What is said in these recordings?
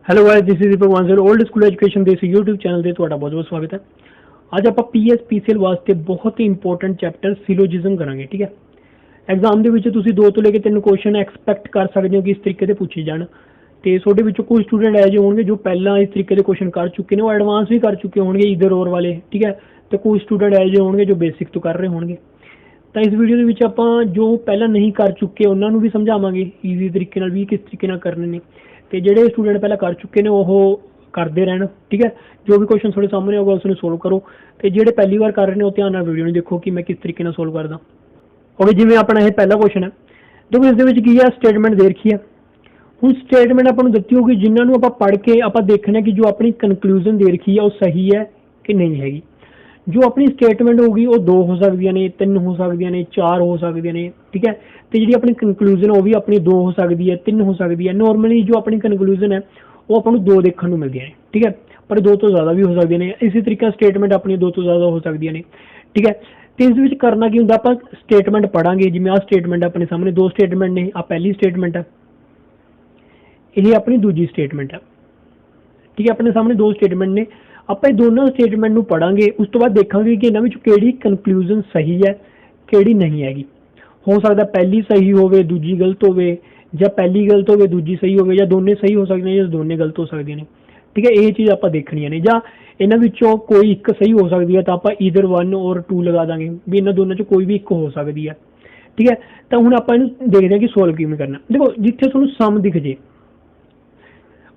Hello guys, this is Deepak Wansar old school education ਦੇ ਇਸ YouTube channel ਤੇ ਤੁਹਾਡਾ ਬਹੁਤ-ਬਹੁਤ ਸਵਾਗਤ ਹੈ। ਅੱਜ ਆਪਾਂ ਪੀਐਸਪੀਸੀਐਲ ਵਾਸਤੇ ਬਹੁਤ ਹੀ ਇੰਪੋਰਟੈਂਟ ਚੈਪਟਰ ਸਿਲੋਜਿਜ਼ਮ ਕਰਾਂਗੇ। ਠੀਕ ਹੈ, ਐਗਜ਼ਾਮ ਦੇ ਵਿੱਚ ਤੁਸੀਂ 2 ਤੋਂ ਲੈ ਕੇ 3 ਕੁਐਸਚਨ ਐਕਸਪੈਕਟ ਕਰ ਸਕਦੇ ਹੋ ਕਿ ਇਸ ਤਰੀਕੇ ਦੇ ਪੁੱਛੇ ਜਾਣ। ਤੇ ਤੁਹਾਡੇ ਵਿੱਚੋਂ ਕੁਝ ਸਟੂਡੈਂਟ ਐਜੇ ਹੋਣਗੇ ਜੋ ਪਹਿਲਾਂ ਇਸ ਤਰੀਕੇ ਦੇ ਕੁਐਸਚਨ ਕਰ ਚੁੱਕੇ ਨੇ, ਉਹ ਐਡਵਾਂਸ ਵੀ ਕਰ ਚੁੱਕੇ ਹੋਣਗੇ ਈਦਰ ਔਰ ਵਾਲੇ। ਠੀਕ ਹੈ, ਤੇ ਕੁਝ ਸਟੂਡੈਂਟ ਐਜੇ ਹੋਣਗੇ ਜੋ ਬੇਸਿਕ ਤੋਂ ਕਰ ਰਹੇ ਹੋਣਗੇ। ਤਾਂ ਇਸ ਵੀਡੀਓ ਦੇ ਵਿੱਚ ਆਪਾਂ ਜੋ ਪਹਿਲਾਂ ਨਹੀਂ ਕਰ ਚੁੱਕੇ ਉਹਨਾਂ ਨੂੰ ਵੀ ਸਮਝਾਵਾਂਗੇ ਈਜ਼ੀ ਤਰੀਕੇ ਨਾਲ ਵੀ ਕਿਸ ਤਰੀਕੇ ਨਾਲ ਕਰਨੇ ਨੇ, ਤੇ ਜਿਹੜੇ ਸਟੂਡੈਂਟ ਪਹਿਲਾਂ ਕਰ ਚੁੱਕੇ ਨੇ ਉਹ ਕਰਦੇ ਰਹਿਣ। ਠੀਕ ਹੈ, ਜੋ ਵੀ ਕੁਐਸਚਨ ਤੁਹਾਡੇ ਸਾਹਮਣੇ ਹੋਗਾ ਉਸ ਨੂੰ ਸੋਲਵ ਕਰੋ, ਤੇ ਜਿਹੜੇ ਪਹਿਲੀ ਵਾਰ ਕਰ ਰਹੇ ਨੇ ਉਹ ਧਿਆਨ ਨਾਲ ਵੀਡੀਓ ਨੂੰ ਦੇਖੋ ਕਿ ਮੈਂ ਕਿਸ ਤਰੀਕੇ ਨਾਲ ਸੋਲਵ ਕਰਦਾ। ਓਕੇ, ਜਿਵੇਂ ਆਪਣਾ ਇਹ ਪਹਿਲਾ ਕੁਐਸਚਨ ਹੈ, ਦੇਖੋ ਇਸ ਦੇ ਵਿੱਚ ਕੀ ਹੈ, ਸਟੇਟਮੈਂਟ ਦੇ ਰੱਖੀ ਹੈ। ਹੁਣ ਸਟੇਟਮੈਂਟ ਆਪਾਂ ਨੂੰ ਦਿੱਤੀ ਹੋਗੀ ਜਿਨ੍ਹਾਂ ਨੂੰ ਆਪਾਂ ਪੜ੍ਹ ਕੇ ਆਪਾਂ ਦੇਖਣਾ ਕਿ ਜੋ ਆਪਣੀ ਕਨਕਲੂਜਨ ਦੇ ਰੱਖੀ ਹੈ ਉਹ ਸਹੀ ਹੈ ਕਿ ਨਹੀਂ ਹੈਗੀ। ਜੋ ਆਪਣੀ ਸਟੇਟਮੈਂਟ ਹੋਗੀ ਉਹ 2 ਹੋ ਸਕਦੀਆਂ ਨੇ, 3 ਹੋ ਸਕਦੀਆਂ ਨੇ, 4 ਹੋ ਸਕਦੀਆਂ ਨੇ। ਠੀਕ ਹੈ, ਤੇ ਜਿਹੜੀ ਆਪਣੀ ਕਨਕਲੂਜਨ ਉਹ ਵੀ ਆਪਣੀ 2 ਹੋ ਸਕਦੀ ਹੈ, 3 ਹੋ ਸਕਦੀ ਹੈ। ਨੋਰਮਲੀ ਜੋ ਆਪਣੀ ਕਨਕਲੂਜਨ ਹੈ ਉਹ ਆਪਾਂ ਨੂੰ 2 ਦੇਖਣ ਨੂੰ ਮਿਲਦੀਆਂ ਨੇ। ਠੀਕ ਹੈ, ਪਰ 2 ਤੋਂ ਜ਼ਿਆਦਾ ਵੀ ਹੋ ਸਕਦੀਆਂ ਨੇ। ਇਸੇ ਤਰੀਕੇ ਸਟੇਟਮੈਂਟ ਆਪਣੀ 2 ਤੋਂ ਜ਼ਿਆਦਾ ਹੋ ਸਕਦੀਆਂ ਨੇ। ਠੀਕ ਹੈ, ਤੇ ਇਸ ਵਿੱਚ ਕਰਨਾ ਕੀ ਹੁੰਦਾ, ਆਪਾਂ ਸਟੇਟਮੈਂਟ ਪੜਾਂਗੇ। ਜਿਵੇਂ ਆਹ ਸਟੇਟਮੈਂਟ ਆਪਣੇ ਸਾਹਮਣੇ 2 ਸਟੇਟਮੈਂਟ ਨੇ, ਆਹ ਪਹਿਲੀ ਸਟੇਟਮੈਂਟ ਹੈ, ਇਹ ਆਪਣੀ ਦੂਜੀ ਸਟੇਟਮੈਂਟ ਹੈ। ਠੀਕ ਹੈ, ਆਪਣੇ ਸਾਹਮਣੇ 2 ਸਟੇਟਮੈਂਟ ਨੇ, ਆਪਾਂ ਇਹ ਦੋਨੋਂ ਸਟੇਟਮੈਂਟ ਨੂੰ ਪੜਾਂਗੇ। ਉਸ ਤੋਂ ਬਾਅਦ ਦੇਖਾਂਗੇ ਕਿ ਇਹਨਾਂ ਵਿੱਚ ਕਿਹੜੀ ਕਨਕਲੂਜਨ ਸਹੀ ਹੈ ਕਿਹੜੀ ਨਹੀਂ ਹੈਗੀ। ਹੋ ਸਕਦਾ ਪਹਿਲੀ ਸਹੀ ਹੋਵੇ ਦੂਜੀ ਗਲਤ ਹੋਵੇ, ਜਾਂ ਪਹਿਲੀ ਗਲਤ ਹੋਵੇ ਦੂਜੀ ਸਹੀ ਹੋਵੇ, ਜਾਂ ਦੋਨੇ ਸਹੀ ਹੋ ਸਕਦੇ ਨੇ ਜਾਂ ਦੋਨੇ ਗਲਤ ਹੋ ਸਕਦੀਆਂ ਨੇ। ਠੀਕ ਹੈ, ਇਹ ਚੀਜ਼ ਆਪਾਂ ਦੇਖਣੀਆਂ ਨੇ। ਜਾਂ ਇਹਨਾਂ ਵਿੱਚੋਂ ਕੋਈ ਇੱਕ ਸਹੀ ਹੋ ਸਕਦੀ ਹੈ ਤਾਂ ਆਪਾਂ ਈਦਰ 1 ਔਰ 2 ਲਗਾ ਦਾਂਗੇ ਵੀ ਇਹਨਾਂ ਦੋਨਾਂ ਚੋਂ ਕੋਈ ਵੀ ਇੱਕ ਹੋ ਸਕਦੀ ਹੈ। ਠੀਕ ਹੈ, ਤਾਂ ਹੁਣ ਆਪਾਂ ਇਹਨੂੰ ਦੇਖਦੇ ਹਾਂ ਕਿ ਸੋਲਵ ਕਿਵੇਂ ਕਰਨਾ। ਦੇਖੋ, ਜਿੱਥੇ ਤੁਹਾਨੂੰ ਸਮ ਦਿਖ ਜੇ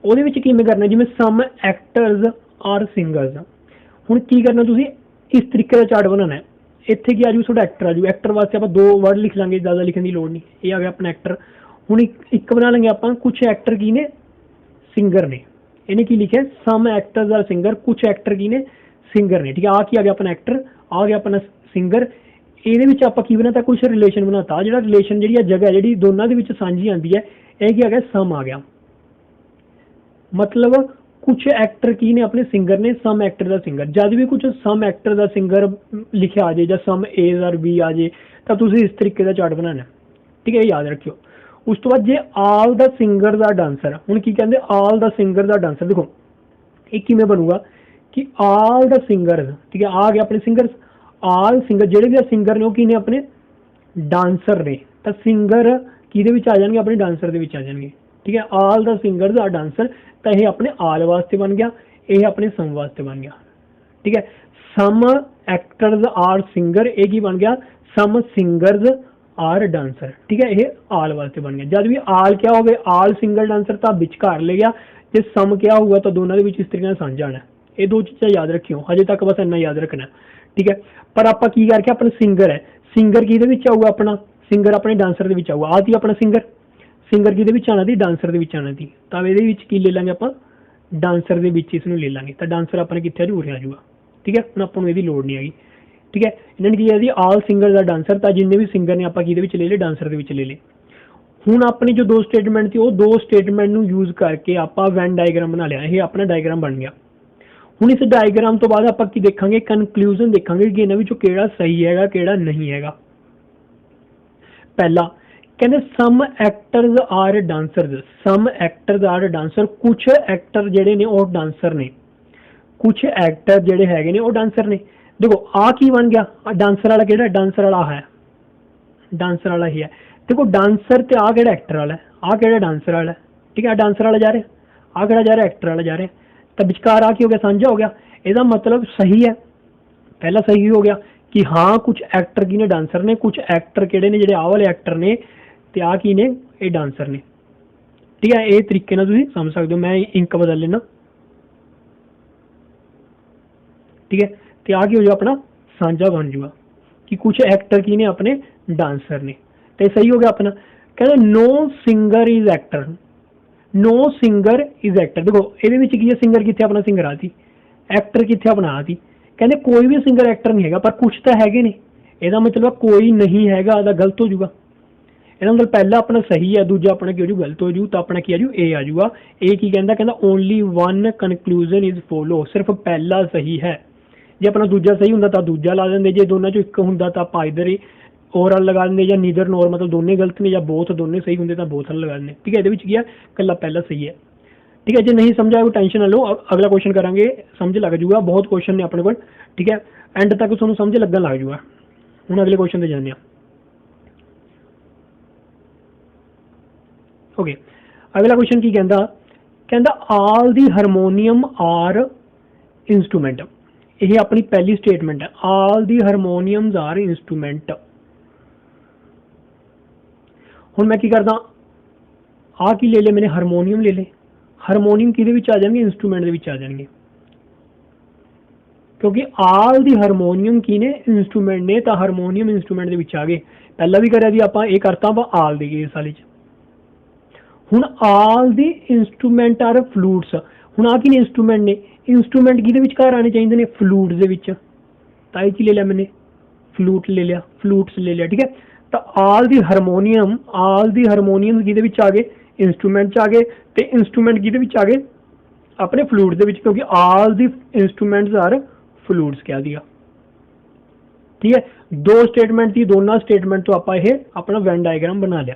ਉਹਦੇ ਵਿੱਚ ਕਿਵੇਂ ਕਰਨਾ, ਜਿਵੇਂ ਸਮ ਐਕਟਰਸ ਆਰ ਸਿੰਗਰਸ। ਹੁਣ ਕੀ ਕਰਨਾ, ਤੁਸੀਂ ਇਸ ਤਰੀਕੇ ਦਾ ਚਾਰਟ ਬਣਾਉਣਾ ਹੈ। ਇੱਥੇ ਕੀ ਆਜੂ, ਤੁਹਾਡਾ ਐਕਟਰ ਆਜੂ। ਐਕਟਰ ਵਾਸਤੇ ਆਪਾਂ 2 ਵਰਡ ਲਿਖ ਲਾਂਗੇ, ਜ਼ਿਆਦਾ ਲਿਖਣ ਦੀ ਲੋੜ ਨਹੀਂ। ਇਹ ਆ ਗਿਆ ਆਪਣਾ ਐਕਟਰ। ਹੁਣ ਇੱਕ ਬਣਾ ਲਾਂਗੇ ਆਪਾਂ, ਕੁਛ ਐਕਟਰ ਕੀ ਨੇ, ਸਿੰਗਰ ਨੇ। ਇਹਨੇ ਕੀ ਲਿਖਿਆ, ਸਮ ਐਕਟਰਸ ਆਰ ਸਿੰਗਰ, ਕੁਛ ਐਕਟਰ ਕੀ ਨੇ, ਸਿੰਗਰ ਨੇ। ਠੀਕ ਹੈ, ਆ ਕੀ ਆ ਗਿਆ ਆਪਣਾ ਐਕਟਰ, ਆ ਗਿਆ ਆਪਣਾ ਸਿੰਗਰ। ਇਹਦੇ ਵਿੱਚ ਆਪਾਂ ਕੀ ਬਣਾਤਾ, ਕੁਛ ਰਿਲੇਸ਼ਨ ਬਣਾਤਾ। ਜਿਹੜਾ ਰਿਲੇਸ਼ਨ ਜਿਹੜੀ ਆ ਜਗ੍ਹਾ ਜਿਹੜੀ ਦੋਨਾਂ ਦੇ ਵਿੱਚ ਸਾਂਝੀ ਆਉਂਦੀ ਹੈ, ਇਹ ਕੀ ਆ ਗਿਆ, ਸਮ ਆ ਗਿਆ। ਮਤਲਬ ਕੁਛ ਐਕਟਰ ਕੀ ਨੇ, ਆਪਣੇ ਸਿੰਗਰ ਨੇ, ਸਮ ਐਕਟਰ ਦਾ ਸਿੰਗਰ। ਜਦ ਵੀ ਕੁਛ ਸਮ ਐਕਟਰ ਦਾ ਸਿੰਗਰ ਲਿਖਿਆ ਆ ਜਾਏ ਜਾਂ ਸਮ ਏ ਔਰ ਬੀ ਆ ਜਾਏ ਤਾਂ ਤੁਸੀਂ ਇਸ ਤਰੀਕੇ ਦਾ ਚਾਰਟ ਬਣਾਉਣਾ। ਠੀਕ ਹੈ, ਇਹ ਯਾਦ ਰੱਖਿਓ। ਉਸ ਤੋਂ ਬਾਅਦ ਜੇ ਆਲ ਦਾ ਸਿੰਗਰ ਦਾ ਡਾਂਸਰ, ਹੁਣ ਕੀ ਕਹਿੰਦੇ, ਆਲ ਦਾ ਸਿੰਗਰ ਦਾ ਡਾਂਸਰ। ਦੇਖੋ ਇਹ ਕਿਵੇਂ ਬਣੂਗਾ ਕਿ ਆਲ ਦਾ ਸਿੰਗਰ। ਠੀਕ ਹੈ, ਆ ਗਿਆ ਆਪਣੇ ਸਿੰਗਰ। ਆਲ ਸਿੰਗਰ ਜਿਹੜੇ ਵੀ ਸਿੰਗਰ ਨੇ ਉਹ ਕੀ ਨੇ, ਆਪਣੇ ਡਾਂਸਰ ਨੇ। ਤਾਂ ਸਿੰਗਰ ਕਿਹਦੇ ਵਿੱਚ ਆ ਜਾਣਗੇ, ਆਪਣੇ ਡਾਂਸਰ ਦੇ ਵਿੱਚ ਆ ਜਾਣਗੇ। ਠੀਕ ਹੈ, ਆਲ ਦਾ ਸਿੰਗਰ ਦਾ ਡਾਂਸਰ। ਤਾਂ ਇਹ ਆਪਣੇ ਆਲ ਵਾਸਤੇ ਬਣ ਗਿਆ, ਇਹ ਆਪਣੇ ਸਮ ਵਾਸਤੇ ਬਣ ਗਿਆ। ਠੀਕ ਹੈ, ਸਮ ਐਕਟਰਸ ਆਰ ਸਿੰਗਰ, ਇਹ ਕੀ ਬਣ ਗਿਆ, ਸਮ ਸਿੰਗਰਸ ਆਰ ਡਾਂਸਰ। ਠੀਕ ਹੈ, ਇਹ ਆਲ ਵਾਸਤੇ ਬਣ ਗਿਆ। ਜਦ ਵੀ ਆਲ ਕਿਆ ਹੋਵੇ, ਆਲ ਸਿੰਗਰ ਡਾਂਸਰ, ਤਾਂ ਵਿਚਕਾਰ ਲੈ ਗਿਆ। ਜੇ ਸਮ ਕਿਆ ਹੋਊਗਾ ਤਾਂ ਦੋਨਾਂ ਦੇ ਵਿੱਚ ਇਸ ਤਰੀਕੇ ਨਾਲ ਸਾਂਝਾ ਆਣਾ। ਇਹ 2 ਚੀਜ਼ਾਂ ਯਾਦ ਰੱਖਿਓ, ਹਜੇ ਤੱਕ ਬਸ ਇੰਨਾ ਯਾਦ ਰੱਖਣਾ। ਠੀਕ ਹੈ, ਪਰ ਆਪਾਂ ਕੀ ਕਰਕੇ, ਆਪਣਾ ਸਿੰਗਰ ਹੈ, ਸਿੰਗਰ ਕਿਹਦੇ ਵਿੱਚ ਆਊਗਾ, ਆਪਣਾ ਸਿੰਗਰ ਆਪਣੇ ਡਾਂਸਰ ਦੇ ਵਿੱਚ ਆਊਗਾ। ਆਹ ਸੀ ਆਪਣਾ ਸਿੰਗਰ। ਸਿੰਗਰ ਕਿਹਦੇ ਵਿੱਚ ਆਣਾ ਸੀ, ਡਾਂਸਰ ਦੇ ਵਿੱਚ ਆਣਾ ਸੀ। ਤਾਂ ਇਹਦੇ ਵਿੱਚ ਕੀ ਲੈ ਲਾਂਗੇ ਆਪਾਂ, ਡਾਂਸਰ ਦੇ ਵਿੱਚ ਇਸ ਨੂੰ ਲੈ ਲਾਂਗੇ। ਤਾਂ ਡਾਂਸਰ ਆਪਣੇ ਕਿੱਥੇ ਆਜੂ, ਉਰੇ ਆ ਜਾਊਗਾ। ਠੀਕ ਹੈ, ਹੁਣ ਆਪਾਂ ਨੂੰ ਇਹਦੀ ਲੋੜ ਨਹੀਂ ਹੈਗੀ। ਠੀਕ ਹੈ, ਇਹਨਾਂ ਨੇ ਕੀ ਹੈ ਜੀ, ਆਲ ਸਿੰਗਰ ਦਾ ਡਾਂਸਰ। ਤਾਂ ਜਿੰਨੇ ਵੀ ਸਿੰਗਰ ਨੇ ਆਪਾਂ ਕਿਹਦੇ ਵਿੱਚ ਲੈ ਲਏ, ਡਾਂਸਰ ਦੇ ਵਿੱਚ ਲੈ ਲਏ। ਹੁਣ ਆਪਣੀ ਜੋ 2 ਸਟੇਟਮੈਂਟ ਸੀ ਉਹ 2 ਸਟੇਟਮੈਂਟ ਨੂੰ ਯੂਜ਼ ਕਰਕੇ ਆਪਾਂ ਵੈਨ ਡਾਇਗਰਾਮ ਬਣਾ ਲਿਆ। ਇਹ ਆਪਣਾ ਡਾਇਗਰਾਮ ਬਣ ਗਿਆ। ਹੁਣ ਇਸ ਡਾਇਗਰਾਮ ਤੋਂ ਬਾਅਦ ਆਪਾਂ ਕੀ ਦੇਖਾਂਗੇ, ਕਨਕਲੂਜਨ ਦੇਖਾਂਗੇ ਕਿ ਇਹਨਾਂ ਵਿੱਚੋਂ ਕਿਹੜਾ ਸਹੀ ਹੈਗਾ ਕਿਹੜਾ ਨਹੀਂ ਹੈਗਾ। ਪਹਿਲਾ ਕਹਿੰਦੇ ਸਮ ਐਕਟਰਸ ਆਰ ਡਾਂਸਰਸ, ਸਮ ਐਕਟਰਸ ਆਰ ਡਾਂਸਰ। ਕੁਛ ਐਕਟਰ ਜਿਹੜੇ ਨੇ ਉਹ ਡਾਂਸਰ ਨੇ, ਕੁਛ ਐਕਟਰ ਜਿਹੜੇ ਹੈਗੇ ਨੇ ਉਹ ਡਾਂਸਰ ਨੇ। ਦੇਖੋ ਆ ਕੀ ਬਣ ਗਿਆ, ਡਾਂਸਰ ਵਾਲਾ ਕਿਹੜਾ, ਡਾਂਸਰ ਵਾਲਾ ਹੈ, ਡਾਂਸਰ ਵਾਲਾ ਹੀ ਹੈ। ਦੇਖੋ ਡਾਂਸਰ ਤੇ ਆ ਕਿਹੜਾ ਐਕਟਰ ਵਾਲਾ, ਆ ਕਿਹੜਾ ਡਾਂਸਰ ਵਾਲਾ। ਠੀਕ ਹੈ, ਡਾਂਸਰ ਵਾਲਾ ਜਾ ਰਿਹਾ, ਆ ਕਿਹੜਾ ਜਾ ਰਿਹਾ, ਐਕਟਰ ਵਾਲਾ ਜਾ ਰਿਹਾ। ਤਾਂ ਵਿਚਕਾਰ ਆ ਕੀ ਹੋ ਗਿਆ, ਸਾਂਝਾ ਹੋ ਗਿਆ। ਇਹਦਾ ਮਤਲਬ ਸਹੀ ਹੈ, ਪਹਿਲਾ ਸਹੀ ਹੋ ਗਿਆ ਕਿ ਹਾਂ ਕੁਛ ਐਕਟਰ ਕੀ ਨੇ, ਡਾਂਸਰ ਨੇ। ਕੁਛ ਐਕਟਰ ਕਿਹੜੇ ਨੇ, ਜਿਹੜੇ ਆਹ ਵਾਲੇ ਐਕਟਰ ਨੇ, ਤੇ ਆ ਕੀ ਨੇ, ਇਹ ਡਾਂਸਰ ਨੇ। ਠੀਕ ਹੈ, ਇਹ ਤਰੀਕੇ ਨਾਲ ਤੁਸੀਂ ਸਮਝ ਸਕਦੇ ਹੋ। ਮੈਂ ਇੰਕ ਬਦਲ ਲੈਣਾ। ਠੀਕ ਹੈ, ਤੇ ਆ ਕੀ ਹੋ ਜਾਊ, ਆਪਣਾ ਸਾਂਝਾ ਬਣ ਜਾਊਗਾ ਕਿ ਕੁਛ ਐਕਟਰ ਕੀ ਨੇ, ਆਪਣੇ ਡਾਂਸਰ ਨੇ। ਤੇ ਸਹੀ ਹੋ ਗਿਆ ਆਪਣਾ। ਕਹਿੰਦੇ no singer is actor, no singer is actor. ਦੇਖੋ ਇਹਦੇ ਵਿੱਚ ਕੀ ਹੈ, ਸਿੰਗਰ ਕਿੱਥੇ, ਆਪਣਾ ਸਿੰਗਰ ਆ ਸੀ, ਐਕਟਰ ਕਿੱਥੇ, ਆਪਣਾ ਆ ਸੀ। ਕਹਿੰਦੇ ਕੋਈ ਵੀ ਸਿੰਗਰ ਐਕਟਰ ਨਹੀਂ ਹੈਗਾ, ਪਰ ਕੁਛ ਤਾਂ ਹੈਗੇ ਨੇ। ਇਹਦਾ ਮਤਲਬ ਕੋਈ ਨਹੀਂ ਹੈਗਾ ਤਾਂ ਗਲਤ ਹੋ ਜਾਊਗਾ। ਇਹਦਾ ਮਤਲਬ ਪਹਿਲਾ ਆਪਣਾ ਸਹੀ ਹੈ, ਦੂਜਾ ਆਪਣਾ ਕੀ ਹੋ ਜੂ, ਗਲਤ ਹੋ ਜੂ। ਤਾਂ ਆਪਣਾ ਕੀ ਆ ਜੂ, ਏ ਆ ਜੂਗਾ। ਇਹ ਕੀ ਕਹਿੰਦਾ, ਕਹਿੰਦਾ only one conclusion is follow, ਸਿਰਫ ਪਹਿਲਾ ਸਹੀ ਹੈ। ਜੇ ਆਪਣਾ ਦੂਜਾ ਸਹੀ ਹੁੰਦਾ ਤਾਂ ਦੂਜਾ ਲਾ ਦਿੰਦੇ, ਜੇ ਦੋਨਾਂ ਚੋਂ ਇੱਕ ਹੁੰਦਾ ਤਾਂ ਆਪਾਂ ਇਧਰ ਹੀ ਓਵਰਆਲ ਲਗਾ ਦਿੰਦੇ, ਜਾਂ ਨੀਦਰ ਨੋਰ ਮਤਲਬ ਦੋਨੇ ਗਲਤ ਨੇ, ਜਾਂ ਬੋਥ ਦੋਨੇ ਸਹੀ ਹੁੰਦੇ ਤਾਂ ਬੋਥ ਲਗਾ ਦਿੰਦੇ। ਠੀਕ ਹੈ, ਇਹਦੇ ਵਿੱਚ ਕੀ ਹੈ, ਇਕੱਲਾ ਪਹਿਲਾ ਸਹੀ ਹੈ। ठीक है, जो नहीं समझा कोई टेंशन ना लो, अगला क्वेश्चन करांगे, समझ लग जूगा, बहुत क्वेश्चन ने अपने को, ठीक है, एंड तक तुहानू समझ लगन लग जूगा। हुण अगले क्वेश्चन ते जाने। ओके, अगला क्वेश्चन की कहता, कहता all the harmonium are instrument. यह अपनी पहली स्टेटमेंट है, all the harmoniums are instrument. हुण मैं की करदा, आ की ले ले मैंने, हारमोनियम ले ले, हारमोनियम किहदे विच आ जाणगे, इंस्ट्रूमेंट दे विच आ जाणगे, क्योंकि आल दी हारमोनियम की ने, इंस्ट्रूमेंट ने, तो हारमोनियम इंस्ट्रूमेंट दे विच आ गए। पहला भी करिया जी आपां, ये करता वा आल दी केस वाली च। हुण आल दी इंस्ट्रूमेंट आर फ्लूट्स। हुण आ की ने, इंस्ट्रूमेंट ने, इंस्ट्रूमेंट किहदे विच घर आने चाहिए ने, फ्लूट्स दे विच, ताई की ले लिया मैंने, फ्लूट ले लिया, फ्लूट्स ले लिया, ठीक है। तो आल दी हारमोनियम, आल दी हारमोनियम किहदे विच आ गए, इंस्ट्रूमेंट च आ गए, ते इंस्ट्रूमेंट किहदे विच आ गए, अपने फ्लूट दे विच, क्योंकि आल दी इंस्ट्रूमेंट्स आर फ्लूट्स कह दिया, ठीक है। दो स्टेटमेंट थी, दोनों स्टेटमेंट तो आप ये अपना वेन डायग्राम बना लिया।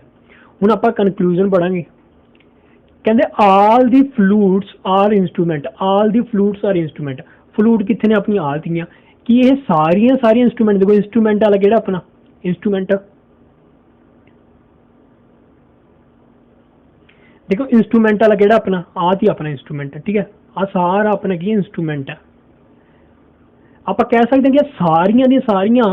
हुण आप कनक्लूजन पढ़ांगे, कहते all the flutes are instrument, all the flutes are instrument. Flute कितने ने, अपनी आल दियां, कि ये सारियां सारियां इंस्ट्रूमेंट, देखो इंस्ट्रूमेंट वाला केड़ा अपना इंस्ट्रूमेंट, देखो इंस्ट्रूमेंट वाला केड़ा अपना, आ थी अपना इंस्ट्रूमेंट, ठीक है। आ सारा अपना की इंस्ट्रूमेंट है। आप कह सकते हैं कि सारियां दी सारियां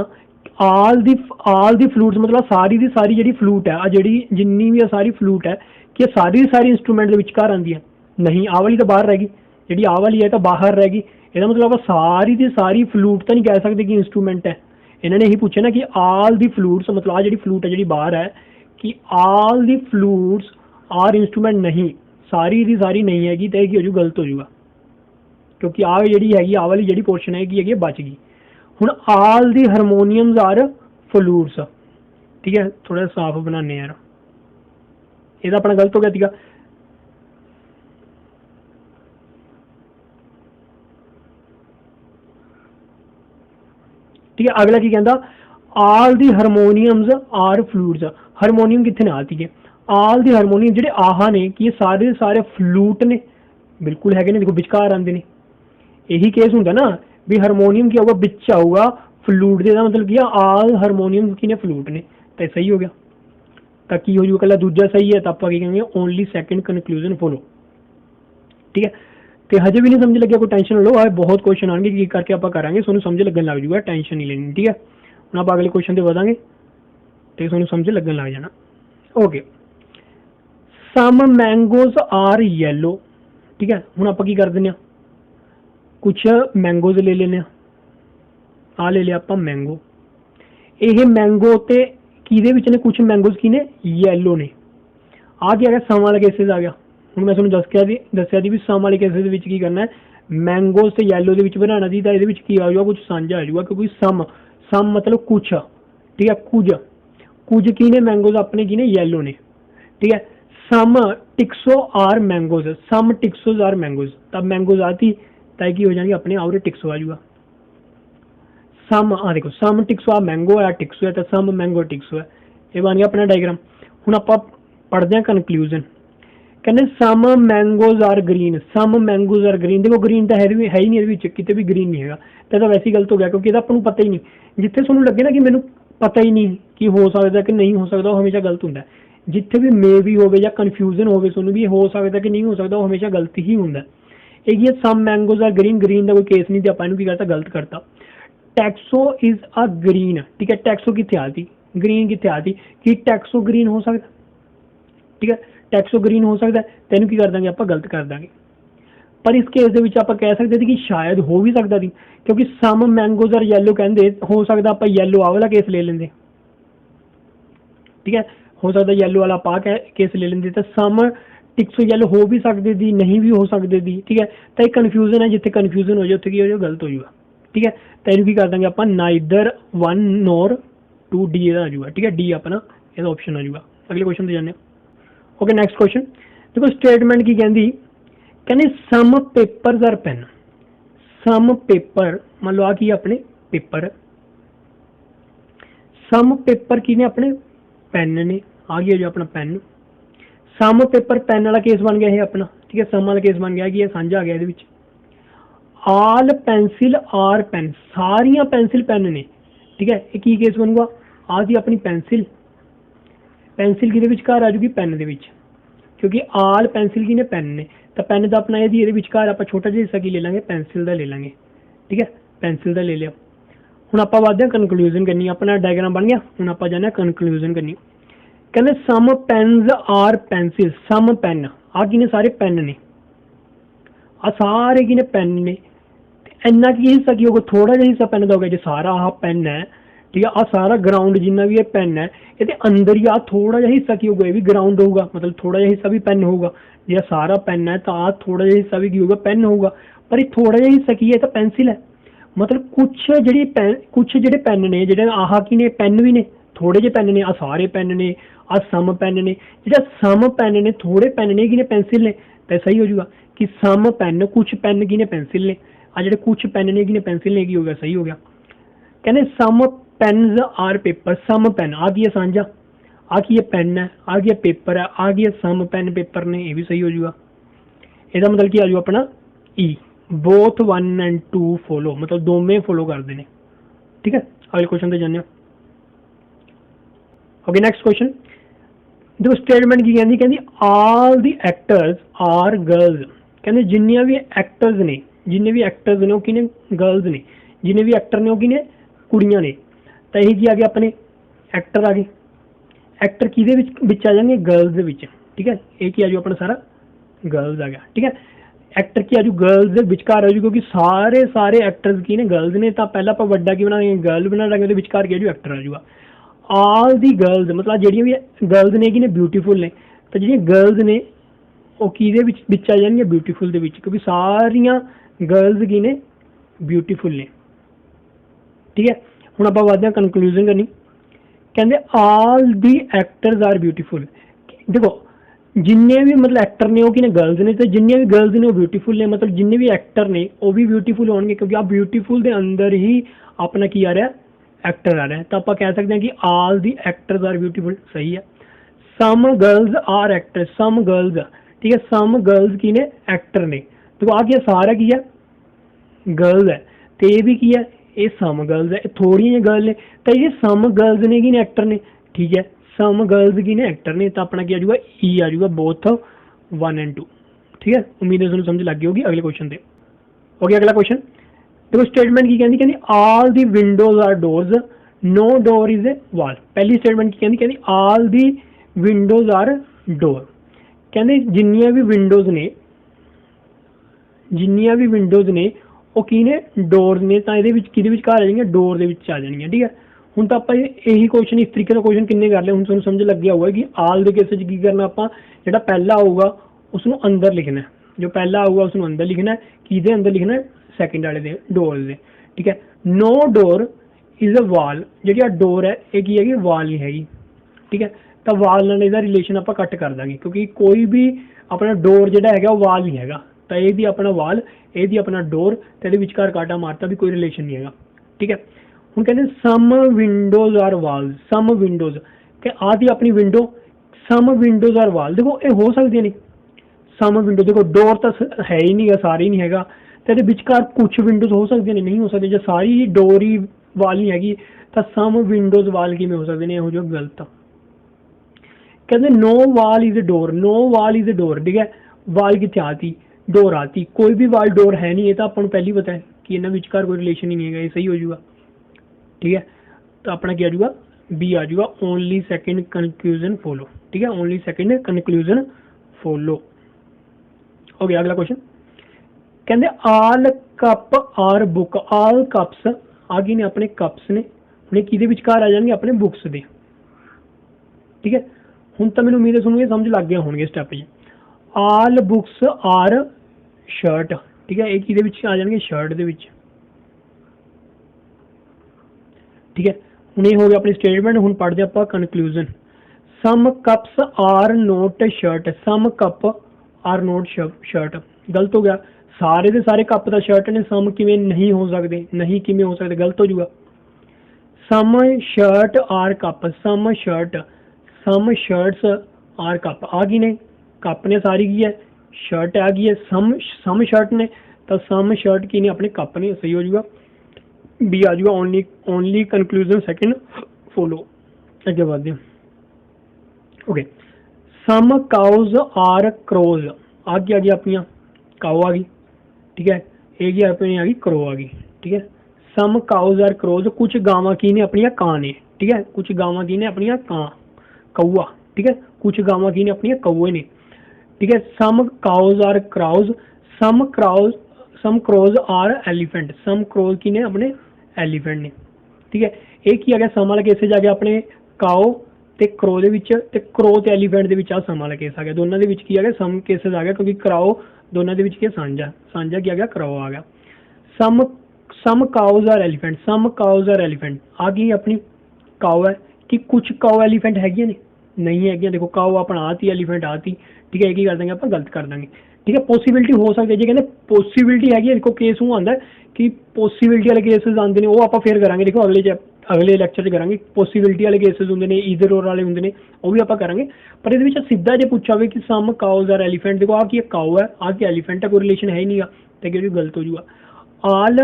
आल दी फ्लूट्स, मतलब सारी दी सारी जी फ्लूट है, आ जी जिन्नी भी सारी फ्लूट है, कि सारी सारी इंस्ट्रूमेंट के विचकार आती है, नहीं आ वाली तो बाहर रहेगी, जी आ वाली है तो बाहर रहेगी। इसका मतलब आप सारी दी सारी फ्लूट तो नहीं कह सकते कि इंस्ट्रूमेंट है। इन्होंने यही पूछा ना कि आल दी फ्लूट्स, मतलब आ जी फ्लूट है जी बाहर है, कि all the flutes are instrument, नहीं, सारी दी सारी नहीं हैगी, तो यह गलत हो जाएगा, क्योंकि आ जी हैगी, आ वाली जी पोर्शन है बच गई। हुण आल दी हारमोनियम्स आर फ्लूट्स, ठीक है, थोड़ा साफ बनाने यार, ये अपना गलत हो गया थी। ठीक है, अगला की कहता, आल दी हारमोनियम्स आर फ्लूट्स। हारमोनियम कितने आती है, आल दी हारमोनियम जो आहा ने, कि ये सारे सारे फ्लूट ने, बिल्कुल है ने, देखो विचकार आते हैं, यही केस होंगे ना भी हारमोनियम क्या होगा, बिच आऊगा फ्लूट दे, मतलब कि आल हारमोनियम की ने फ्लूट ने, तो सही हो गया। तो की हो जाएगा, कला दूजा सही है, तो आप कहेंगे ओनली सेकंड कंक्लूजन फॉलो, ठीक है। तो हजे भी नहीं समझ लगे, कोई टेंशन लो, आए बहुत क्वेश्चन आएंगे, की करके आप करेंगे, सोनू समझ लगन लग जाएगा, टेंशन नहीं लेनी, ठीक है। हम आप अगले क्वेश्चन से बढ़ांगे, तो सोनू समझ लगन लग जाना। Okay, some mangoes are yellow, ठीक है। हम आप कर दें, कुछ मैंगोज ले लेने, आ ले लिया आप मैंगो, ये मैंगो ते किहदे विच ने, कुछ मैंगोज की ने येलो ने, आ क्या है सम वाला केसेस आ गया। हुण मैं तुहानूं दस्सिया दी भी सम वाले केसेस विच की करना है, मैंगोज ते येलो दे विच बनाना दी, तां इहदे विच की आ जाऊगा, कुछ साझा आ जाऊगा, क्योंकि सम सम मतलब कुछ, ठीक है, कुछ की ने मैंगोज अपने की ने येलो ने, ठीक है। Some tixo are mangoes, some tixos are mangoes, तब मैंगोज आती ताकि की हो जाएंगे अपने और टिक्सो आ जाऊगा। सम आ देखो, सम टिक्सो आ मैंगो है, टिक्सो है, तो सम मैंगो टिक्सो है, ये बन गया अपना डायग्राम। हुण आप पढ़ते हैं कनक्लूजन, कहते some mangoes are green, some mangoes are green, देखो ग्रीन तो है ही नहीं, कितने भी ग्रीन नहीं है, तो वैसे ही गलत हो गया, क्योंकि अपन को पता ही नहीं, जिथे तुहानूं लगे ना कि मैनूं पता ही नहीं कि हो सकता कि नहीं हो सकता, वो हमेशा गलत होंदा है। जिथे भी मे भी हो या कन्फ्यूजन हो तुहानूं भी हो सकता कि नहीं हो सकता, वो हमेशा गलत ही होंदा है। एक ये सम मैंगोज आर ग्रीन, ग्रीन का कोई केस नहीं, तो अपन की करता गलत करता। टैक्सो इज अ ग्रीन, ठीक है, टैक्सो कितने आती, ग्रीन कितने आती, कि टैक्सो ग्रीन हो सकता, ठीक है, टैक्सो ग्रीन हो सकता है, तेन की कर देंगे आप गलत कर देंगे। पर इस केस के विच आप कह सकते थे कि शायद हो भी सकता थी, क्योंकि सम मैंगोज आर येलो कहते, हो सकता आप येलो आ वाला केस ले लेंगे, ठीक है, हो सकता येलो वाला आप केस ले लेंगे, तो सम टिक्सो येलो हो भी सकती थी, नहीं भी हो सकती थी, ठीक है। तो एक कन्फ्यूजन है, जितने कन्फ्यूजन हो जाए उत्थे की हो जाए गलत हो जाएगा, ठीक है। तो इनकी कर देंगे आप neither one nor two, D आ जाऊगा, ठीक है, डी अपना यह ऑप्शन आ जाऊगा। अगले क्वेश्चन पे जाने। ओके, नेक्स्ट क्वेश्चन देखो, स्टेटमेंट की कहती some papers are pen, some paper मान लो आ की अपने पेपर, सम पेपर की ने अपने पेन ने, आ गया जो अपना पेन, सम पेपर पेन वाला केस बन गया है अपना, ठीक है, सम वाला केस बन गया कि ये साझा आ गया ਇਹਦੇ ਵਿੱਚ। ਆਲ ਪੈਨਸਿਲ ਆਰ ਪੈਨ, ਸਾਰੀਆਂ ਪੈਨਸਿਲ ਪੈਨ ਨੇ। ठीक है, ਇਹ ਕੀ ਕੇਸ ਬਣੂਗਾ, ਆ ਜੀ ਆਪਣੀ ਪੈਨਸਿਲ, ਪੈਨਸਿਲ ਕਿਹਦੇ ਵਿਚਕਾਰ ਆ ਜੂਗੀ, ਪੈਨ ਦੇ ਵਿੱਚ, ਕਿਉਂਕਿ ਆਲ ਪੈਨਸਿਲ ਕੀ ਨੇ, ਪੈਨ ਨੇ, ਤਾਂ ਪੈਨ ਦਾ ਆਪਣਾ ਇਹਦੇ ਵਿਚਕਾਰ ਆਪਾਂ ਛੋਟਾ ਜਿਹਾ ਹਿੱਸਾ ਕੀ ਲੈ ਲਾਂਗੇ, ਪੈਨਸਿਲ ਦਾ ਲੈ ਲਾਂਗੇ। ठीक है, ਪੈਨਸਿਲ ਦਾ ਲੈ ਲਿਆ। ਹੁਣ ਆਪਾਂ ਵੱਧਦੇ ਹਾਂ ਕਨਕਲੂਜਨ ਕਰਨੀ, ਆਪਣਾ ਡਾਇਗਰਾਮ ਬਣ ਗਿਆ, ਹੁਣ ਆਪਾਂ ਜਾਂਦੇ ਹਾਂ ਕਨਕਲੂਜਨ ਕਰਨੀ। ਕਹਿੰਦੇ ਸਮ ਪੈਨਸ ਆਰ ਪੈਨਸਿਲ, ਸਮ ਪੈਨ, ਆ ਕੀ ਨੇ, ਸਾਰੇ ਪੈਨ ਨੇ, ਆ ਸਾਰੇ ਕੀ ਨੇ, ਪੈਨ ਨੇ। ਇੰਨਾ ਕੀ ਹਿੱਸਾ ਕੀ ਹੋਊਗਾ, ਥੋੜਾ ਜਿਹਾ ਹਿੱਸਾ ਪੈਨ ਦਾ ਹੋ ਗਿਆ, ਜੇ ਸਾਰਾ ਆਹ ਪੈਨ ਹੈ, ठीक है, आ सारा ग्राउंड जिन्ना भी ये पेन है ये अंदर ही आ थोड़ा जिहा हिस्सा की होगा, ये भी ग्राउंड होगा, मतलब थोड़ा जिहा हिस्सा भी पेन होगा। जो सारा पेन है तो आ थोड़ा जिहा हिस्सा भी की होगा, पेन होगा, पर ये थोड़ा जिहा हिस्सा की है तो पेंसिल है। मतलब कुछ ਜਿਹੜੇ पेन ने, ਜਿਹੜੇ आह की ने, पेन भी ने, थोड़े जे पेन ने, आ सारे पेन ने, आ सम पेन ने, जो सम पेन ने, थोड़े पेन ने कि ने, पेंसिल ने, तो सही हो जाएगा कि सम पेन, कुछ पेन की ने, पेंसिल ने, आ जो कुछ पेन ने कि ने, पेंसिल ने, की हो गया, सही हो गया। कहने some pens are paper, some pen, आ गया साझा, आ की पेन है, आ गया पेपर है, आ गया सम पेन पेपर ने, ये भी सही हो जाएगा। ਇਹਦਾ मतलब की आ जाओ अपना ई, बोथ 1 and 2 फॉलो, मतलब दोवें फॉलो करते हैं। ठीक है, अगले क्वेश्चन पे जाने। ओके, नेक्स्ट क्वेश्चन देखो, स्टेटमेंट की कहती, कहती all the actors are girls, कहते जिन्नियां भी एक्टर्स ने, जिन्ने भी एक्टर्स ने वो कि ने, गर्ल्स ने, जिन्ने भी एक्टर ने वो कि ने, कुड़ियां ने। तो यही की आ गया अपने एक्टर आ गए, एक्टर किहदे विच आ जाएंगे, गर्ल्स दे विच। ठीक है, ये की आ जाओ अपना सारा गर्ल्स आ गया। ठीक है, एक्टर की आजू गर्ल्स दे विचकार आ जाओ, क्योंकि सारे सारे एक्टर्स की ने, गर्ल्स ने, तो पहला आप वड्डा की बनाएंगे, गर्ल बना लेंगे, विचकार की आजू एक्टर आ जाऊगा। आल दी गर्ल्स, मतलब जिहड़ियां भी गर्ल्स ने कि ने, ब्यूटीफुल ने, तो जिहड़ियां गर्ल्स ने वो किहदे विच आ जाएंगे, ब्यूटीफुल दे विच, क्योंकि सारियां गर्ल्स की ने, ब्यूटीफुल ने। ठीक है, ਹੁਣ ਆਪਾਂ ਵੱਧਦੇ ਹਾਂ ਕਨਕਲੂਜਨ ਕਰਨੀ। ਕਹਿੰਦੇ ਆਲ ਦੀ ਐਕਟਰਸ ਆਰ ਬਿਊਟੀਫੁਲ, ਦੇਖੋ ਜਿੰਨੇ ਵੀ मतलब एक्टर ने वो कि गर्ल्स ने, तो जिन्ने भी गर्ल्स ने वो ब्यूटीफुल ने, मतलब जिन्ने भी एक्टर ने वो भी ब्यूटीफुल होंगे, क्योंकि आप ब्यूटीफुल के अंदर ही अपना की आ रहा है, एक्टर आ रहा है। तो आप कह सकते हैं कि all the actors are beautiful, सही है। Some girls are actor, some girls, ठीक है, सम गर्ल्स की ने, एक्टर ने, तो आ गया सारा की है, गर्ल्स है, तो ये भी की है, ये सम गर्ल्स है, थोड़ी जी गर्ल ने, तो ये सम गर्ल्स ने कि ने, एक्टर ने। ठीक है, सम गर्ल्स की ने, एक्टर ने, तो अपना क्या आ जाऊगा, ई आ जाऊगा, बोथ 1 and 2। ठीक है, उम्मीद है समझ लग गई होगी। अगले क्वेश्चन पे ओके, अगला क्वेश्चन देखो, स्टेटमेंट की कहती, all the windows are doors, no door is a wall. पहली स्टेटमेंट की कहती, all the windows are door, कहते जिन्नियां भी विंडोज ने, जिन्नियां भी विंडोज ने वो की ने, डोर्स ने, तो ये कि आ जाएंगे, डोर के आ जाएंगे। ठीक है, हूँ तो आप यही क्वेश्चन, इस तरीके का क्वेश्चन किन्ने कर लिया, हूँ तुहानूं समझ लग गया होगा कि आल के केस की करना, आप जो पहला आऊगा उसनों अंदर लिखना है, जो पहला आऊगा उसनों अंदर लिखना है, किहदे अंदर लिखना है, सैकेंड वाले दे, डोर दे। ठीक है, नो डोर इज अ वाल, जी डोर है ये की है, वाल नहीं हैगी। ठीक है, तो वाल नाल इहदा रिलेशन आप कट कर देंगे, क्योंकि कोई भी अपना डोर जो है वाल नहीं है, तो ये भी अपना वाल, ये भी अपना डोर, तो ये विचकार काटा मारता भी कोई रिलेशन नहीं है। ठीक है, हम कहते हैं सम विंडोज आर वाल, सम विंडोज कि आदि अपनी विंडो, सम विंडोज आर वाल, देखो ये हो सकती नहीं, सम विंडो देखो डोर तो है ही नहीं है, सारी ही नहीं है, तो विचकार कुछ विंडोज हो सकती नहीं हो सकती, जो सारी डोर ही वाल नहीं हैगी, तो सम विंडोज वाल किमें हो सकते हैं, जो गलत। कहते no wall is a door, no wall is a door. ठीक है, वाल कितने आती, डोर आती, कोई भी वाल डोर है नहीं है, तो अपन पहले पता है कि इन्होंने विचकार कोई रिलेशन ही नहीं है, ये सही हो जाएगा। ठीक है, तो अपना क्या आ जाएगा, बी आ जाएगा, ओनली सेकंड कंक्लूजन फॉलो। ठीक है, only second conclusion follow. Okay, अगला क्वेश्चन कहते all cup are book, all cups आ गए ने, अपने कप्स ने, उन्हें किहदे विचकार आ जाएंगे, अपने बुक्स दे। ठीक है, हुण तो मैनूं उम्मीद है तुहानूं समझ लग गया होणगे स्टैप जी। आल बुक्स आर शर्ट, ठीक है, एक किहदे विच आ जाएंगे, शर्ट दे विच। ठीक है, हुण ये हो गया अपनी स्टेटमेंट। हुण पढ़ते आपां conclusion. Some cups are not shirt, some cup are not shirt, गलत हो गया, सारे दे सारे कप दा शर्ट ने, सम किवें नहीं हो सकते, नहीं किवें हो सकते, गलत हो जाऊगा। Some shirt are cup, some shirt, some shirts are cup, आ गई ने, कप ने सारी की है, शर्ट आ गई है, सम शर्ट ने, तो सम शर्ट की ने अपने कप ने, सही हो जाएगा। बी आ जाएगा ओनली कंक्लूजन सेकंड फॉलो। आगे बढ़ते हैं। Okay, some cows are crows, आगे आ गया अपनी काउ आ गई, ठीक है, एक अपनी आ गई क्रो आ गई, ठीक है। सम काउज आर क्रोज, कुछ गावां की ने अपनी कां ने, ठीक है, कुछ गावां की ने अपनी कां कौआ, ठीक है, कुछ गावां की ने अपनी कौए ने, ठीक है। Some cows are crows, some crows are elephant, some crows की ने अपने एलिफेंट ने, ठीक है। एक ही आ गया सम वाला केस जा गया अपने काओ ਤੇ ਕ੍ਰੋ ਦੇ ਵਿੱਚ ਤੇ ਕ੍ਰੋ ਤੇ ਐਲੀਫੈਂਟ ਦੇ ਵਿੱਚ ਆ ਸਮ ਵਾਲਾ ਕੇਸ ਆ ਗਿਆ। ਦੋਨਾਂ ਦੇ ਵਿੱਚ ਕੀ ਆ ਗਿਆ, ਸਮ ਕੇਸਸ ਆ ਗਿਆ, ਕਿਉਂਕਿ ਕਰਾਓ ਦੋਨਾਂ ਦੇ ਵਿੱਚ ਕੀ ਸਾਂਝਾ ਕੀ ਆ ਗਿਆ, ਕਰਾਓ ਆ ਗਿਆ। ਸਮ ਕਾਉਜ਼ ਆਰ ਐਲੀਫੈਂਟ, ਸਮ ਕਾਉਜ਼ ਆਰ ਐਲੀਫੈਂਟ ਆ ਗਈ ਆਪਣੀ ਕਾਓ ਹੈ ਕਿ ਕੁਝ ਕਾਓ ਐਲੀਫੈਂਟ ਹੈਗੀਆਂ ਨੇ, ਨਹੀਂ ਹੈਗੀਆਂ। ਦੇਖੋ ਕਾਓ ਆਪਣਾ ਆਤੀ, ਐਲੀਫੈਂਟ ਆਤੀ, ਠੀਕ ਹੈ। ਇਹ ਕੀ ਕਰ ਦਾਂਗੇ ਆਪਾਂ, ਗਲਤ ਕਰ ਦਾਂਗੇ, ਠੀਕ ਹੈ। ਪੋਸੀਬਿਲਿਟੀ ਹੋ ਸਕਦੀ ਜੇ ਕਹਿੰਦੇ ਪੋਸੀਬਿਲਿਟੀ ਹੈਗੀ, ਦੇਖੋ ਕੇਸ ਉਹ ਆਉਂਦਾ ਕਿ ਪੋਸੀਬਿਲਿਟੀ ਵਾਲੇ ਕੇਸਿਸ ਆਉਂਦੇ ਨੇ, ਉਹ ਆਪਾਂ ਫੇਰ ਕਰਾਂਗੇ। ਦੇਖੋ ਅਗਲੇ ਲੈਕਚਰ 'ਚ ਕਰਾਂਗੇ। ਪੋਸੀਬਿਲਿਟੀ ਵਾਲੇ ਕੇਸਿਸ ਹੁੰਦੇ ਨੇ, ਈਦਰ ਔਰ ਵਾਲੇ ਹੁੰਦੇ ਨੇ, ਉਹ ਵੀ ਆਪਾਂ ਕਰਾਂਗੇ। ਪਰ ਇਹਦੇ ਵਿੱਚ ਸਿੱਧਾ ਜੇ ਪੁੱਛਿਆ ਹੋਵੇ ਕਿ ਸਮ ਕਾਉਜ਼ ਆਰ ਐਲੀਫੈਂਟ, ਦੇਖੋ ਆ ਕੀ ਕਾਓ ਹੈ, ਆ ਕੀ ਐਲੀਫੈਂਟ ਹੈ, ਕੋਈ ਰਿਲੇਸ਼ਨ ਹੈ ਹੀ ਨਹੀਂਗਾ, ਤੇ ਕਿ ਗਲਤ ਹੋ ਜੂਗਾ। ਆਲ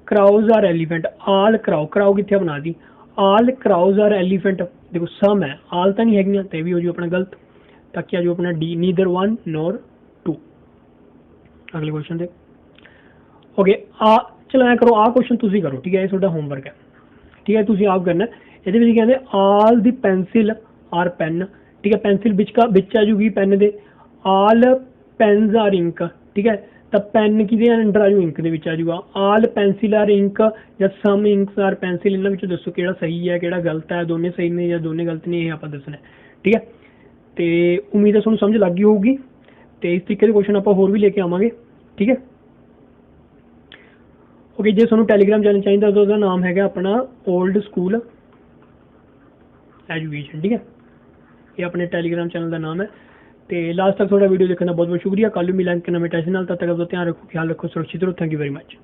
ਕਰਾਉਜ਼ ਆਰ ਐਲੀਫੈਂਟ, ਆਲ ਕਰਾਓ ਕਿੱਥੇ ਬਣਾ ਦੀ, ਆਲ ਕਰਾਉਜ਼ ਆਰ ਐਲੀਫੈਂਟ, ਦੇਖੋ ਸਮ ਹੈ, ਆਲ ਤਾਂ ਨਹੀਂ ਹੈਗੀਆਂ, ਤੇ ਵੀ ਹੋ ਜੂ ਆਪਣਾ ਗਲਤ। ਤਾਂ ਕੀ ਆ ਜੂ ਆਪਣਾ ਡੀ, ਨੀਦਰ 1 ਨੋਰ 2। ਅਗਲੇ ਕੁਐਸਚਨ ਤੇ ਓਕੇ, ਚਲੋ ਐ ਕਰੋ, ਆਹ ਕੁਐਸਚਨ ਤੁਸੀਂ ਕਰੋ, ਠੀਕ ਹੈ, ਇਹ ਤੁਹਾਡਾ ਹੋਮਵਰਕ ਹੈ, ठीक है, तुम आप करना। ये कहते all the pencil are pen, ठीक है, पेंसिल बिच आ जूगी पेन दे, आल पेन्स आर इंक, ठीक है, तो पेन कि अंडर आ जू इंक दे आ जूगा। आल पेंसिल आर इंक या सम इंक्स आर पेंसिल, इन्होंने विचों दसो किहड़ा सही है किहड़ा गलत है, दोने सही ने या दोने गलत ने, ये आप दसना, ठीक है। तो उम्मीद है तुहानूं समझ लग गई होगी। तो इस तरीके के क्वेश्चन आप होर भी लेके आवांगे, ठीक है। ओके, जे तुहानूं टैलीग्राम चैनल चाहिए तो उसका नाम है अपना ओल्ड स्कूल एजुकेशन, ठीक है, ये अपने टैलीग्राम चैनल का नाम है। तो लास्ट तक थोड़ा वीडियो देखने का बहुत बहुत शुक्रिया। कल मिलेंगे नवे टेस्ट नाल, तब तक अपना ध्यान रखो, ख्याल रखो, सुरक्षित रहो। Thank you very much.